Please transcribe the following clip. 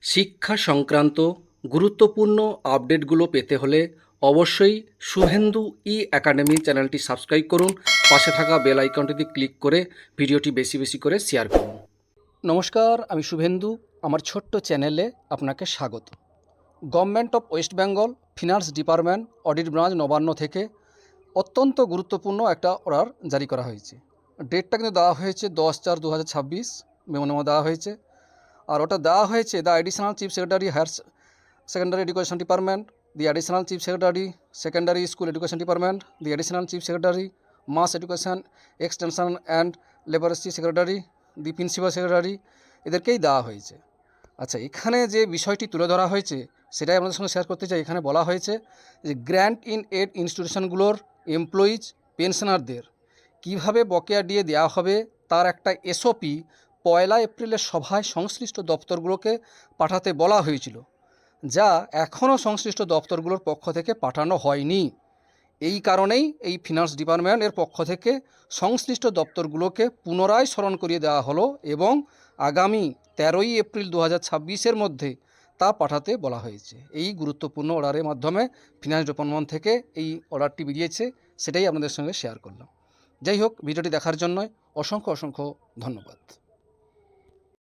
শিক্ষা সংক্রান্ত গুরুত্বপূর্ণ আপডেটগুলো পেতে হলে অবশ্যই শুভেন্দু ই একাডেমি চ্যানেলটি সাবস্ক্রাইব করুন। পাশে থাকা বেল আইকনটিতে ক্লিক করে ভিডিওটি বেশি বেশি করে শেয়ার করুন। নমস্কার, আমি শুভেন্দু। আমার ছোট্ট চ্যানেলে আপনাকে স্বাগত। Government of West Bengal finance department audit branch Nabanna থেকে অত্যন্ত গুরুত্বপূর্ণ একটা অর্ডার জারি করা হয়েছে। ডেটটা কিন্তু দেওয়া হয়েছে 10/4/2026, মেমো দেওয়া হয়েছে। আর ওটা দেওয়া হয়েছে the additional chief secretary higher secondary education department, the additional chief secretary secondary school education department, the additional chief secretary mass education extension and libraries secretary, the principal secretary, এদেরকেই দেওয়া হয়েছে। আচ্ছা, এখানে যে বিষয়টি তুলে ধরা হয়েছে সেটাই আপনাদের সঙ্গে শেয়ার করতে চাই। এখানে বলা হয়েছে যে গ্র্যান্ট ইন এড ইনস্টিটিউশনগুলোর এমপ্লয়িজ পেনশনারদের কীভাবে বকেয়া দিয়ে দেওয়া হবে তার একটা এসওপি 1 এপ্রিলের সভায় সংশ্লিষ্ট দপ্তরগুলোকে পাঠাতে বলা হয়েছিল, যা এখনও সংশ্লিষ্ট দপ্তরগুলোর পক্ষ থেকে পাঠানো হয়নি। এই কারণেই এই ফিনান্স ডিপার্টমেন্টের পক্ষ থেকে সংশ্লিষ্ট দপ্তরগুলোকে পুনরায় স্মরণ করিয়ে দেওয়া হলো এবং আগামী 13 এপ্রিল 2026-এর মধ্যে তা পাঠাতে বলা হয়েছে। এই গুরুত্বপূর্ণ অর্ডারের মাধ্যমে ফিনান্স ডিপার্টমেন্ট থেকে এই অর্ডারটি বেরিয়েছে, সেটাই আপনাদের সঙ্গে শেয়ার করলাম। যাই হোক, ভিডিওটি দেখার জন্য অসংখ্য ধন্যবাদ।